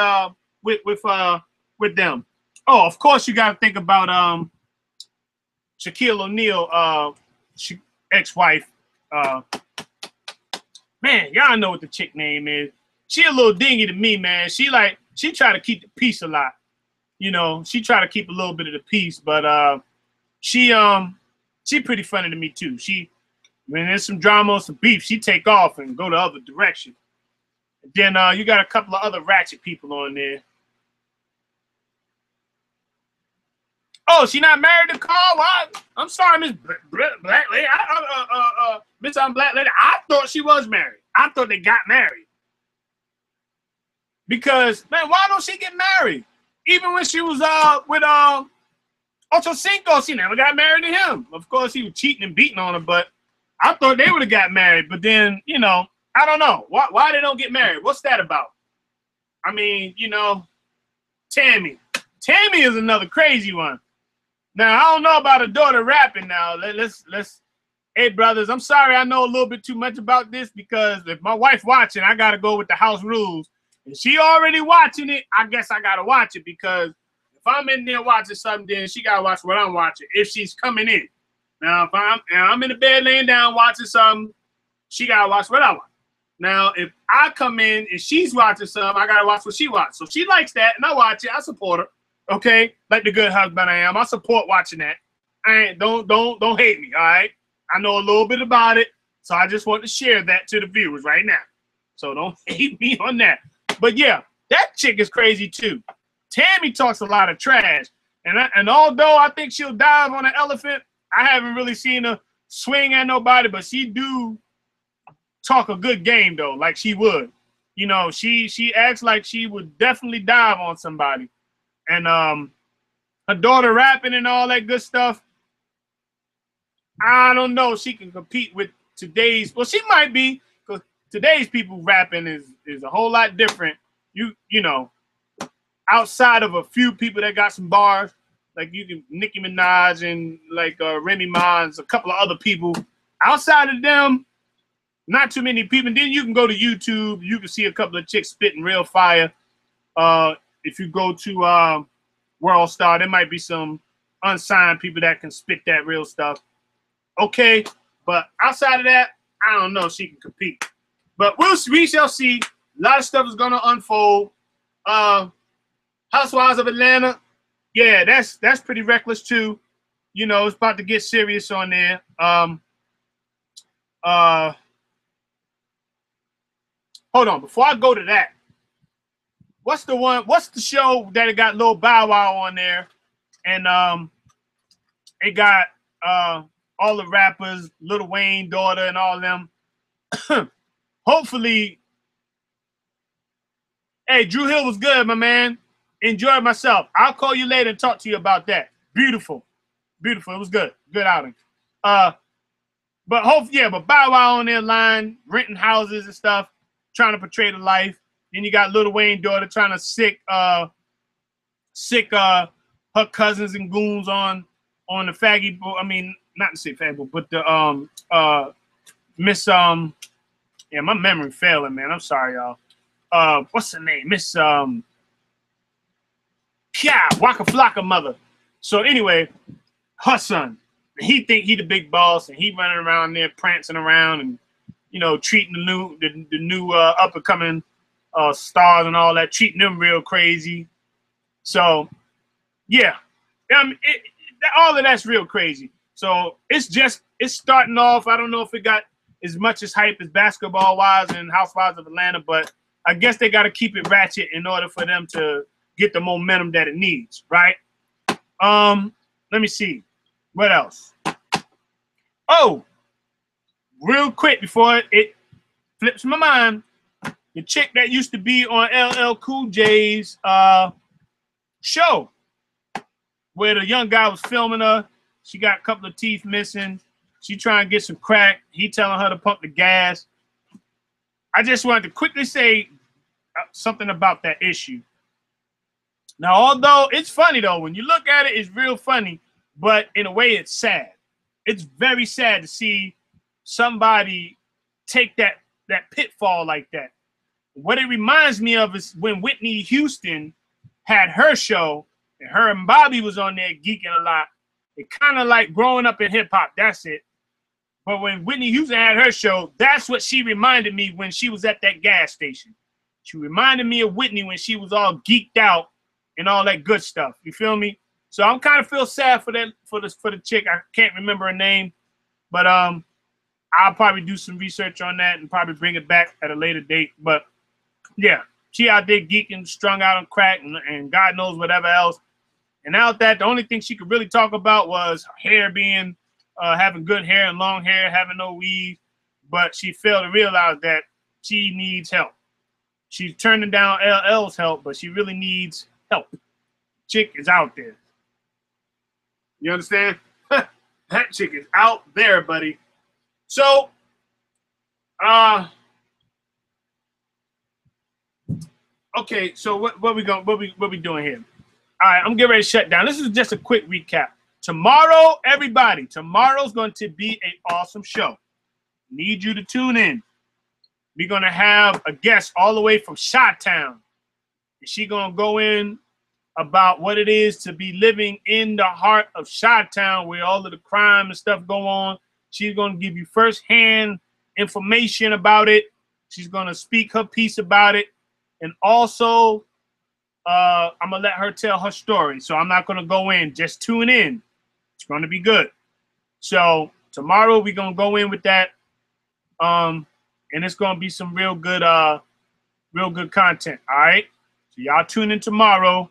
them? Oh, of course you got to think about Shaquille O'Neal, ex-wife. Man, y'all know what the chick name is. She a little dingy to me, man. She try to keep the peace a lot. You know, she try to keep a little bit of the peace, but she pretty funny to me too. When there's some drama or some beef, she take off and go the other direction. And then you got a couple of other ratchet people on there. Oh, she not married to Carl? What? I'm sorry, Miss Black Lady. Miss Black Lady. I thought she was married. I thought they got married. Because, man, why don't she get married? Even when she was with Ocho Cinco, she never got married to him. Of course, he was cheating and beating on her, but I thought they would have got married. But then, you know, I don't know. Why they don't get married? What's that about? I mean, you know, Tammy. Tammy is another crazy one. Now, I don't know about her daughter rapping now. Hey, brothers, I'm sorry I know a little bit too much about this because if my wife watching, I got to go with the house rules. And she already watching it, I guess I got to watch it because if I'm in there watching something, then she got to watch what I'm watching if she's coming in. Now, if I'm in the bed laying down watching something, she got to watch what I watch. Now, if I come in and she's watching something, I got to watch what she watches. So she likes that, and I watch it. I support her. Okay, like the good husband I am, I support watching that. Don't hate me, all right? I know a little bit about it, so I just want to share that to the viewers right now. So don't hate me on that. But yeah, that chick is crazy too. Tammy talks a lot of trash, and although I think she'll dive on an elephant, I haven't really seen her swing at nobody, but she do talk a good game though, like she would. You know, she acts like she would definitely dive on somebody. And her daughter rapping and all that good stuff. I don't know. She can compete with today's. Well, she might be because today's people rapping is a whole lot different. You know, outside of a few people that got some bars, like you can Nicki Minaj and like Remy Ma and a couple of other people. Outside of them, not too many people. And then you can go to YouTube. You can see a couple of chicks spitting real fire. If you go to World Star, there might be some unsigned people that can spit that real stuff. Okay, but outside of that, I don't know if she can compete. But we shall see. A lot of stuff is gonna unfold. Housewives of Atlanta, yeah, that's pretty reckless too. You know, it's about to get serious on there. Hold on, before I go to that. What's the show that it got Lil Bow Wow on there? And it got all the rappers, Lil Wayne daughter and all them. Hopefully, hey, Drew Hill was good, my man. Enjoyed myself. I'll call you later and talk to you about that. Beautiful. Beautiful. It was good. Good outing. But Bow Wow on their line, renting houses and stuff, trying to portray the life. Then you got Lil Wayne daughter trying to sick her cousins and goons on the faggy. I mean, not to say faggy, but the Miss yeah, my memory failing, man. I'm sorry, y'all. What's her name? Miss Waka Flocka mother. So anyway, her son. He think he the big boss, and he running around there prancing around and treating the new up and coming stars and all that, treating them real crazy. So yeah, all of that's real crazy. So it's starting off. I don't know if it got as much as hype as Basketball Wives and Housewives of Atlanta, but I guess they got to keep it ratchet in order for them to get the momentum that it needs, right? Let me see. What else? Oh, real quick before it flips my mind, the chick that used to be on LL Cool J's show, where the young guy was filming her. She got a couple of teeth missing. She trying to get some crack. He telling her to pump the gas. I just wanted to quickly say something about that issue. Now, although it's funny, though, when you look at it, it's real funny, but in a way, it's sad. it's very sad to see somebody take that pitfall like that. What it reminds me of is when Whitney Houston had her show and her and Bobby was on there geeking a lot. It kind of like growing up in hip hop. That's it. But when Whitney Houston had her show, that's what she reminded me when she was at that gas station. She reminded me of Whitney when she was all geeked out and all that good stuff. You feel me? So I'm kind of feel sad for that for the chick. I can't remember her name, but I'll probably do some research on that and probably bring it back at a later date. But yeah, she out there geeking, strung out on crack, and God knows whatever else. And out that, the only thing she could really talk about was her hair being, having good hair and long hair, having no weave. But she failed to realize that she needs help. She's turning down LL's help, but she really needs help. Chick is out there. You understand? That chick is out there, buddy. So, okay. So what we doing here? All right, I'm getting ready to shut down. This is just a quick recap. Tomorrow, everybody, tomorrow's going to be an awesome show. Need you to tune in. We're going to have a guest all the way from Chi-Town. She's going to go in about what it is to be living in the heart of Chi-Town where all of the crime and stuff go on. She's going to give you firsthand information about it. She's going to speak her piece about it. And also, I'm going to let her tell her story. So I'm not going to go in. Just tune in. It's going to be good. So tomorrow we're going to go in with that. And it's going to be some real good content. All right. So y'all tune in tomorrow.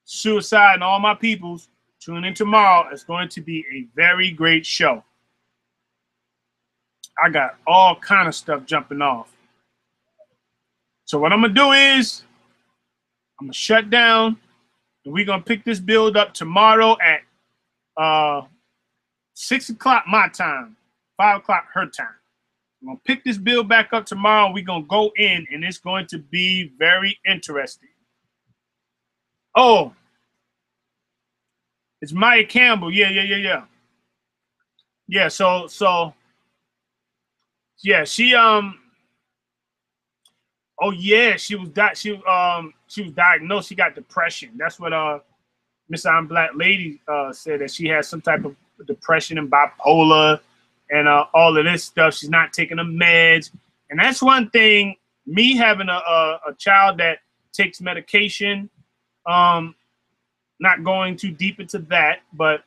Suicide and all my peoples, tune in tomorrow. It's going to be a very great show. I got all kind of stuff jumping off. So what I'm going to do is I'm going to shut down and we're going to pick this build up tomorrow at 6 o'clock my time, 5 o'clock her time. I'm going to pick this build back up tomorrow. And we're going to go in and it's going to be very interesting. Oh, it's Maya Campbell. Yeah. Yeah, so yeah, she oh yeah, she was diagnosed. She got depression. That's what Miss I'm Black Lady said, that she has some type of depression and bipolar and all of this stuff. She's not taking the meds. And that's one thing, me having a child that takes medication, not going too deep into that, but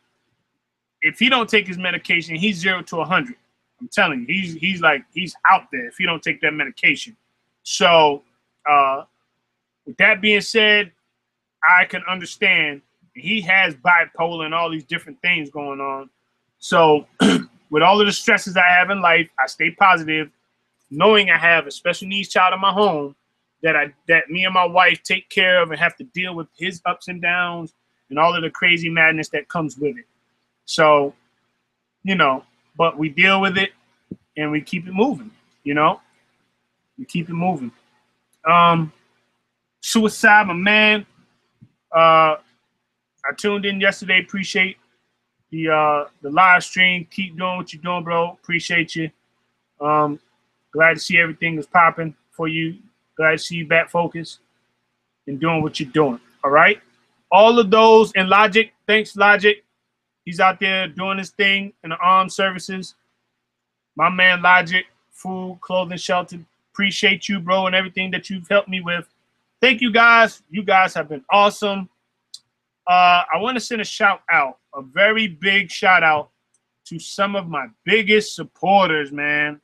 if he don't take his medication, he's 0 to 100. I'm telling you, he's out there if he don't take that medication. So with that being said, I can understand he has bipolar and all these different things going on. So with all of the stresses I have in life, I stay positive, knowing I have a special needs child in my home that me and my wife take care of and have to deal with his ups and downs and all of the crazy madness that comes with it. So, you know, but we deal with it and we keep it moving, you know? We keep it moving. Suicide, my man. I tuned in yesterday. Appreciate the live stream. Keep doing what you're doing, bro. Appreciate you. Glad to see everything is popping for you. Glad to see you back focused and doing what you're doing. All right. All of those in Logic. Thanks, Logic. He's out there doing his thing in the armed services. My man, Logic, food, clothing, shelter. Appreciate you, bro, and everything that you've helped me with. Thank you, guys. You guys have been awesome. I want to send a shout out, a very big shout out to some of my biggest supporters, man.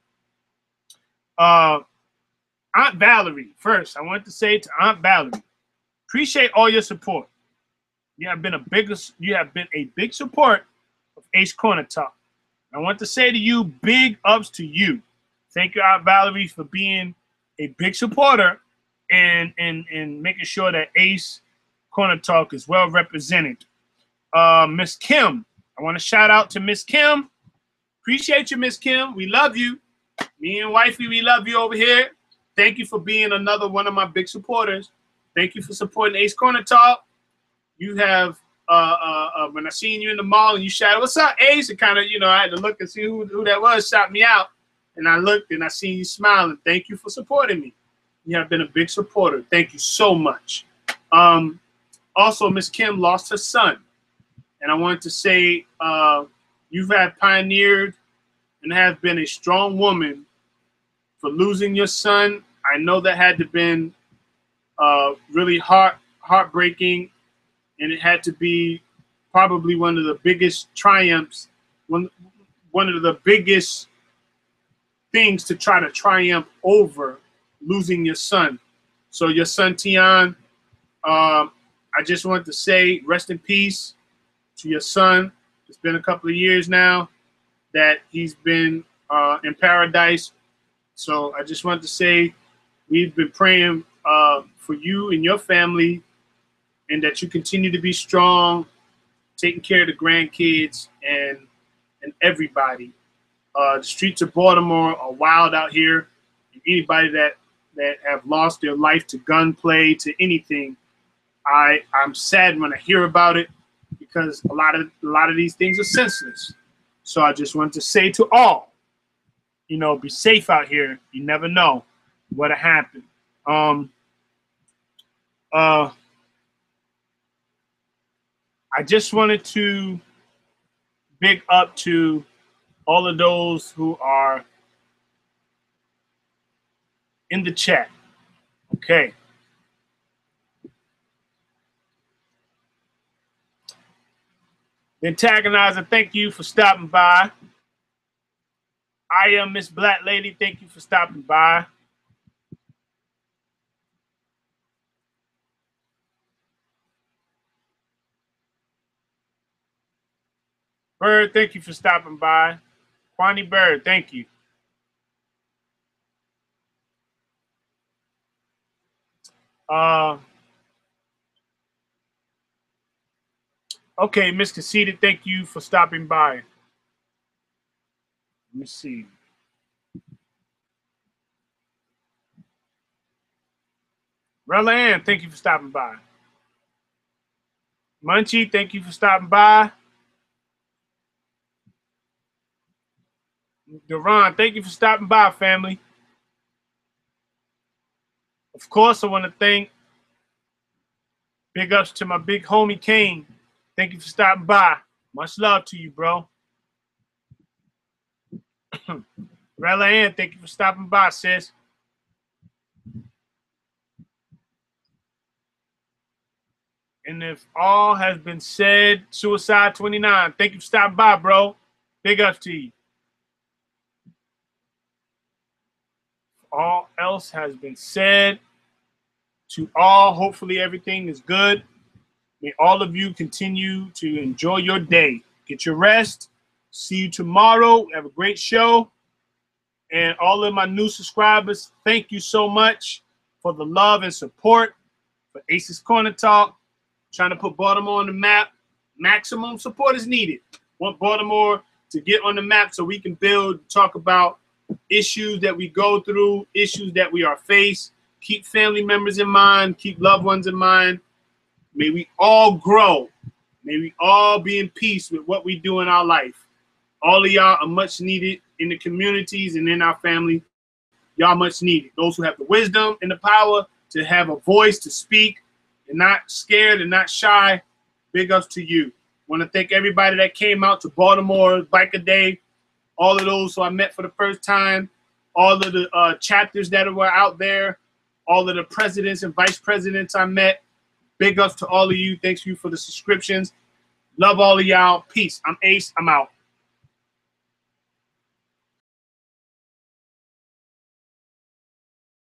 Aunt Valerie, first, I want to say to Aunt Valerie, appreciate all your support. You have been a big support of Ace Corner Talk. I want to say to you, big ups to you. Thank you, Aunt Valerie, for being a big supporter and making sure that Ace Corner Talk is well represented. Miss Kim, I want to shout out to Miss Kim. Appreciate you, Miss Kim. We love you. Me and Wifey, we love you over here. Thank you for being another one of my big supporters. Thank you for supporting Ace Corner Talk. You have when I seen you in the mall and you shouted, "What's up, Ace?" And kind of, you know, I had to look and see who that was, shout me out. And I looked and I seen you smiling. Thank you for supporting me. You have been a big supporter. Thank you so much. Also, Miss Kim lost her son. And I wanted to say, you've had pioneered and have been a strong woman for losing your son. I know that had to been really heartbreaking, and it had to be probably one of the biggest triumphs, one of the biggest things to try to triumph over losing your son. So your son, Tion, I just want to say rest in peace to your son. It's been a couple of years now that he's been in paradise. So I just want to say we've been praying for you and your family, and that you continue to be strong, taking care of the grandkids and everybody. The streets of Baltimore are wild out here. And anybody that have lost their life to gunplay, to anything, I'm sad when I hear about it, because a lot of these things are senseless. So I just want to say to all, you know, be safe out here. You never know what'll happen. I just wanted to big up to all of those who are in the chat. Okay. The Antagonizer, thank you for stopping by. I am Miss Black Lady, thank you for stopping by. Bird, thank you for stopping by. Kwani Bird, thank you. Okay, Miss Conceited, thank you for stopping by. Let me see. Rella Ann, thank you for stopping by. Munchie, thank you for stopping by. Duran, thank you for stopping by, family. Of course, I want to thank big ups to my big homie Kane. Thank you for stopping by. Much love to you, bro. Rella Ann, thank you for stopping by, sis. And if all has been said, Suicide 29, thank you for stopping by, bro. Big ups to you. All else has been said. To all, hopefully everything is good. May all of you continue to enjoy your day. Get your rest. See you tomorrow. Have a great show. And all of my new subscribers, thank you so much for the love and support for Ace's Corner Talk. Trying to put Baltimore on the map. Maximum support is needed. Want Baltimore to get on the map so we can build, talk about issues that we go through, issues that we are faced. Keep family members in mind. Keep loved ones in mind. May we all grow. May we all be in peace with what we do in our life. All of y'all are much needed in the communities and in our family. Y'all much needed. Those who have the wisdom and the power to have a voice to speak and not scared and not shy, big ups to you. Want to thank everybody that came out to Baltimore Biker Day. All of those who I met for the first time. All of the chapters that were out there. All of the presidents and vice presidents I met. Big ups to all of you. Thanks you for the subscriptions. Love all of y'all. Peace. I'm Ace. I'm out.